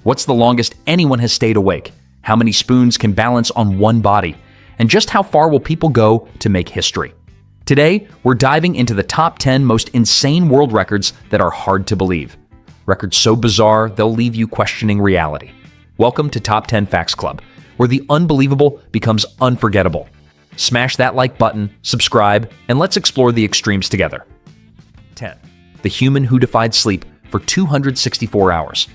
What's the longest anyone has stayed awake? How many spoons can balance on one body? And just how far will people go to make history? Today, we're diving into the top 10 most insane world records that are hard to believe. Records so bizarre, they'll leave you questioning reality. Welcome to Top 10 Facts Club, where the unbelievable becomes unforgettable. Smash that like button, subscribe, and let's explore the extremes together. 10. The human who defied sleep for 264 hours.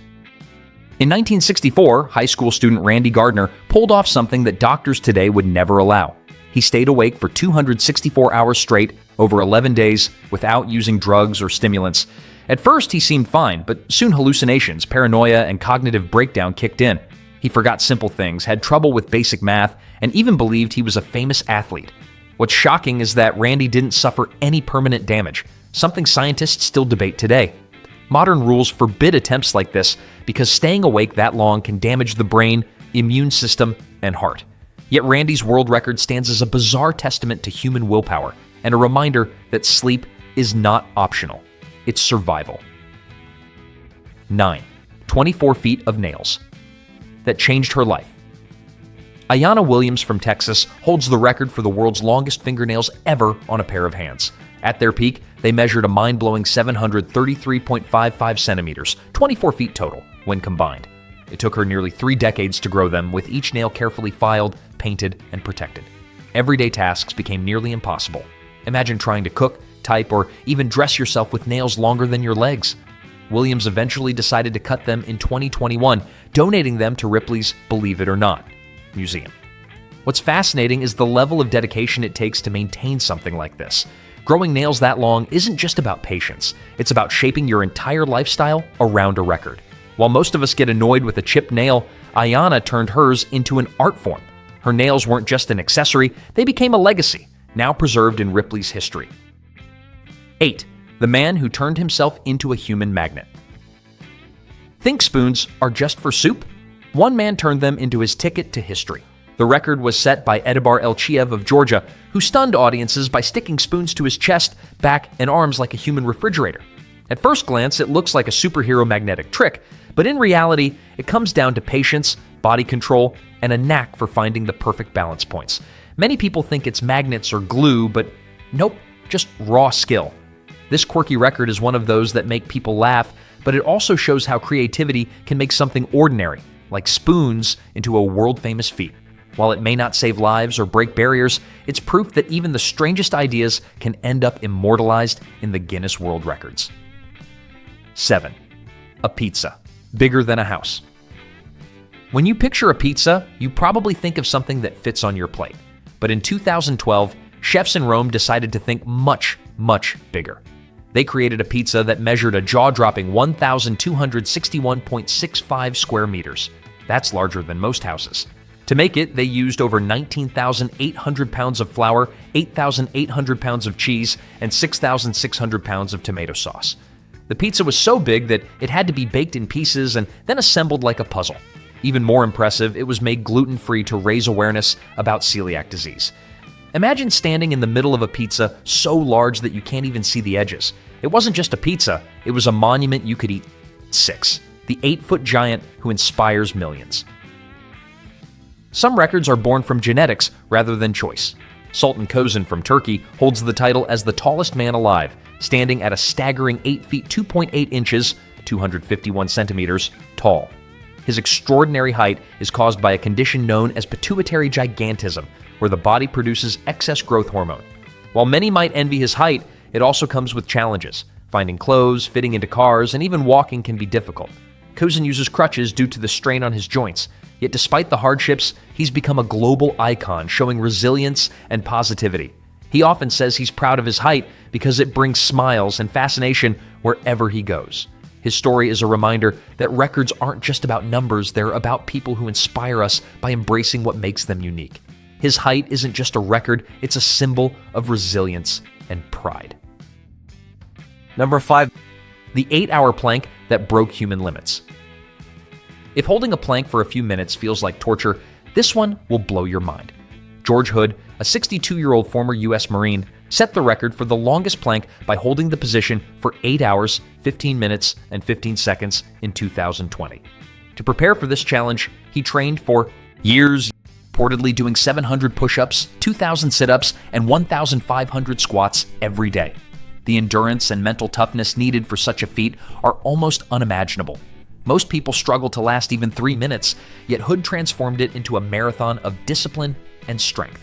In 1964, high school student Randy Gardner pulled off something that doctors today would never allow. He stayed awake for 264 hours straight, over 11 days, without using drugs or stimulants. At first, he seemed fine, but soon hallucinations, paranoia, and cognitive breakdown kicked in. He forgot simple things, had trouble with basic math, and even believed he was a famous athlete. What's shocking is that Randy didn't suffer any permanent damage, something scientists still debate today. Modern rules forbid attempts like this because staying awake that long can damage the brain, immune system, and heart. Yet Randy's world record stands as a bizarre testament to human willpower and a reminder that sleep is not optional. It's survival. 9. 24 feet of nails. That changed her life. Ayanna Williams from Texas holds the record for the world's longest fingernails ever on a pair of hands. At their peak, they measured a mind-blowing 733.55 centimeters, 24 feet total, when combined. It took her nearly 3 decades to grow them, with each nail carefully filed, painted, and protected. Everyday tasks became nearly impossible. Imagine trying to cook, type, or even dress yourself with nails longer than your legs. Williams eventually decided to cut them in 2021, donating them to Ripley's Believe It or Not museum. What's fascinating is the level of dedication it takes to maintain something like this. Growing nails that long isn't just about patience. It's about shaping your entire lifestyle around a record. While most of us get annoyed with a chipped nail, Ayanna turned hers into an art form. Her nails weren't just an accessory, they became a legacy, now preserved in Ripley's history. 8. The man who turned himself into a human magnet. Think spoons are just for soup? One man turned them into his ticket to history. The record was set by Edibar Elchiev of Georgia, who stunned audiences by sticking spoons to his chest, back, and arms like a human refrigerator. At first glance, it looks like a superhero magnetic trick, but in reality, it comes down to patience, body control, and a knack for finding the perfect balance points. Many people think it's magnets or glue, but nope, just raw skill. This quirky record is one of those that make people laugh, but it also shows how creativity can make something ordinary, like spoons, into a world-famous feat. While it may not save lives or break barriers, it's proof that even the strangest ideas can end up immortalized in the Guinness World Records. 7. A pizza, bigger than a house. When you picture a pizza, you probably think of something that fits on your plate. But in 2012, chefs in Rome decided to think much, much bigger. They created a pizza that measured a jaw-dropping 1,261.65 square meters. That's larger than most houses. To make it, they used over 19,800 pounds of flour, 8,800 pounds of cheese, and 6,600 pounds of tomato sauce. The pizza was so big that it had to be baked in pieces and then assembled like a puzzle. Even more impressive, it was made gluten-free to raise awareness about celiac disease. Imagine standing in the middle of a pizza so large that you can't even see the edges. It wasn't just a pizza, it was a monument you could eat 6. The 8-foot giant who inspires millions. Some records are born from genetics rather than choice. Sultan Kozan from Turkey holds the title as the tallest man alive, standing at a staggering 8 feet 2.8 inches, 251 centimeters, tall. His extraordinary height is caused by a condition known as pituitary gigantism, where the body produces excess growth hormone. While many might envy his height, it also comes with challenges. Finding clothes, fitting into cars, and even walking can be difficult. Kozan uses crutches due to the strain on his joints. Yet despite the hardships, he's become a global icon, showing resilience and positivity. He often says he's proud of his height because it brings smiles and fascination wherever he goes. His story is a reminder that records aren't just about numbers, they're about people who inspire us by embracing what makes them unique. His height isn't just a record, it's a symbol of resilience and pride. Number 5. The 8-hour plank that broke human limits. If holding a plank for a few minutes feels like torture, this one will blow your mind. George Hood, a 62-year-old former U.S. Marine, set the record for the longest plank by holding the position for 8 hours, 15 minutes, and 15 seconds in 2020. To prepare for this challenge, he trained for years, reportedly doing 700 push-ups, 2,000 sit-ups, and 1,500 squats every day. The endurance and mental toughness needed for such a feat are almost unimaginable. Most people struggle to last even 3 minutes, yet Hood transformed it into a marathon of discipline and strength.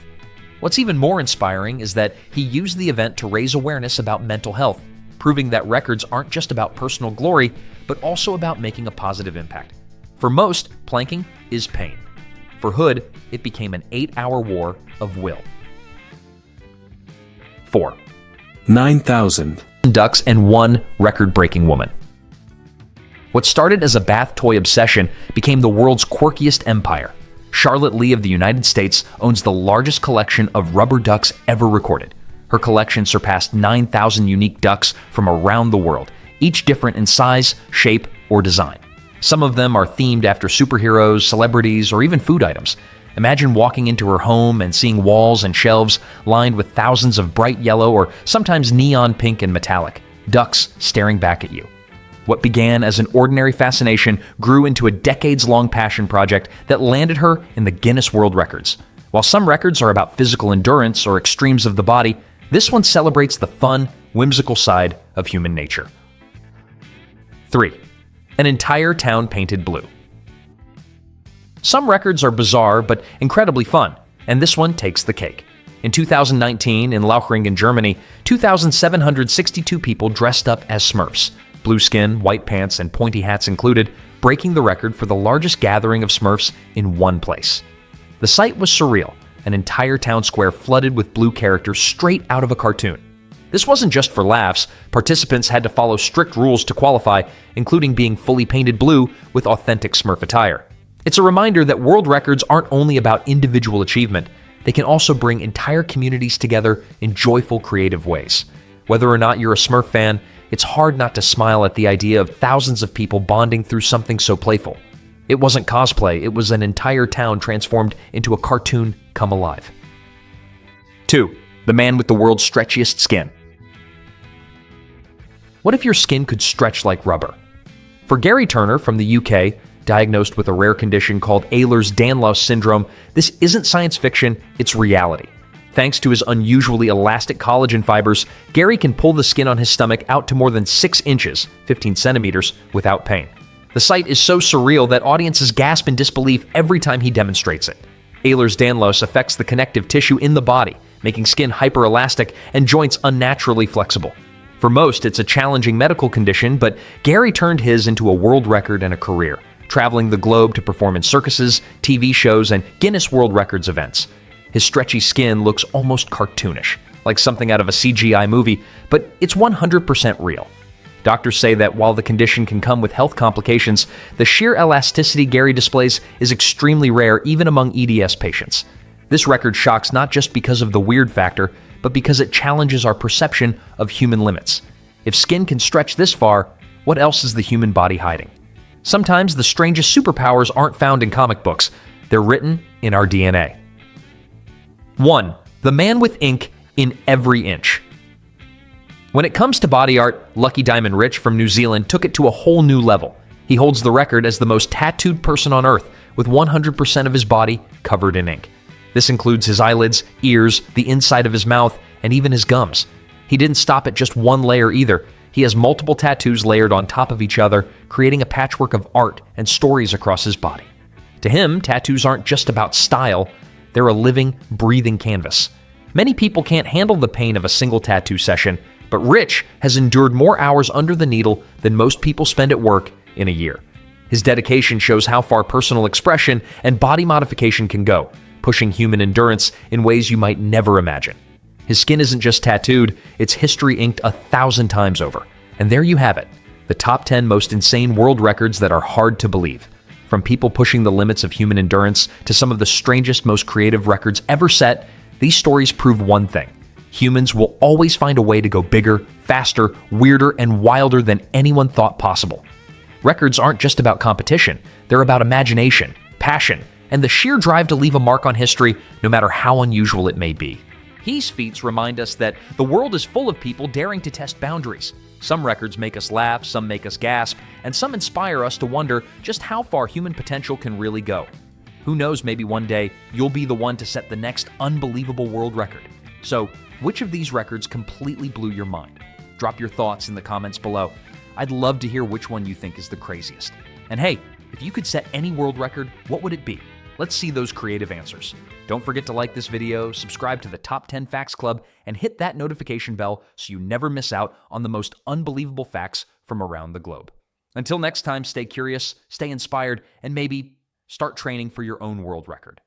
What's even more inspiring is that he used the event to raise awareness about mental health, proving that records aren't just about personal glory, but also about making a positive impact. For most, planking is pain. For Hood, it became an 8-hour war of will. 4. 9,000 ducks and one record-breaking woman. What started as a bath toy obsession became the world's quirkiest empire. Charlotte Lee of the United States owns the largest collection of rubber ducks ever recorded. Her collection surpassed 9,000 unique ducks from around the world, each different in size, shape, or design. Some of them are themed after superheroes, celebrities, or even food items. Imagine walking into her home and seeing walls and shelves lined with thousands of bright yellow or sometimes neon pink and metallic ducks staring back at you. What began as an ordinary fascination grew into a decades-long passion project that landed her in the Guinness World Records. While some records are about physical endurance or extremes of the body, this one celebrates the fun, whimsical side of human nature. 3. An entire town painted blue. Some records are bizarre but incredibly fun, and this one takes the cake. In 2019, in Lauchringen, Germany, 2,762 people dressed up as Smurfs, blue skin, white pants, and pointy hats included, breaking the record for the largest gathering of Smurfs in one place. The sight was surreal, an entire town square flooded with blue characters straight out of a cartoon. This wasn't just for laughs. Participants had to follow strict rules to qualify, including being fully painted blue with authentic Smurf attire. It's a reminder that world records aren't only about individual achievement. They can also bring entire communities together in joyful, creative ways. Whether or not you're a Smurf fan, it's hard not to smile at the idea of thousands of people bonding through something so playful. It wasn't cosplay, it was an entire town transformed into a cartoon come alive. 2. The man with the world's stretchiest skin. What if your skin could stretch like rubber? For Gary Turner from the UK, diagnosed with a rare condition called Ehlers-Danlos syndrome, this isn't science fiction, it's reality. Thanks to his unusually elastic collagen fibers, Gary can pull the skin on his stomach out to more than 6 inches, 15 centimeters, without pain. The sight is so surreal that audiences gasp in disbelief every time he demonstrates it. Ehlers-Danlos affects the connective tissue in the body, making skin hyperelastic and joints unnaturally flexible. For most, it's a challenging medical condition, but Gary turned his into a world record and a career, traveling the globe to perform in circuses, TV shows, and Guinness World Records events. His stretchy skin looks almost cartoonish, like something out of a CGI movie, but it's 100% real. Doctors say that while the condition can come with health complications, the sheer elasticity Gary displays is extremely rare even among EDS patients. This record shocks not just because of the weird factor, but because it challenges our perception of human limits. If skin can stretch this far, what else is the human body hiding? Sometimes the strangest superpowers aren't found in comic books. They're written in our DNA. 1. The man with ink in every inch. When it comes to body art, Lucky Diamond Rich from New Zealand took it to a whole new level. He holds the record as the most tattooed person on Earth, with 100% of his body covered in ink. This includes his eyelids, ears, the inside of his mouth, and even his gums. He didn't stop at just one layer either. He has multiple tattoos layered on top of each other, creating a patchwork of art and stories across his body. To him, tattoos aren't just about style, they're a living, breathing canvas. Many people can't handle the pain of a single tattoo session, but Rich has endured more hours under the needle than most people spend at work in a year. His dedication shows how far personal expression and body modification can go, pushing human endurance in ways you might never imagine. His skin isn't just tattooed, it's history inked 1,000 times over. And there you have it, the top 10 most insane world records that are hard to believe. From people pushing the limits of human endurance to some of the strangest, most creative records ever set, these stories prove one thing. Humans will always find a way to go bigger, faster, weirder, and wilder than anyone thought possible. Records aren't just about competition, they're about imagination, passion, and the sheer drive to leave a mark on history, no matter how unusual it may be. His feats remind us that the world is full of people daring to test boundaries. Some records make us laugh, some make us gasp, and some inspire us to wonder just how far human potential can really go. Who knows, maybe one day you'll be the one to set the next unbelievable world record. So, which of these records completely blew your mind? Drop your thoughts in the comments below. I'd love to hear which one you think is the craziest. And hey, if you could set any world record, what would it be? Let's see those creative answers. Don't forget to like this video, subscribe to the Top 10 Facts Club, and hit that notification bell so you never miss out on the most unbelievable facts from around the globe. Until next time, stay curious, stay inspired, and maybe start training for your own world record.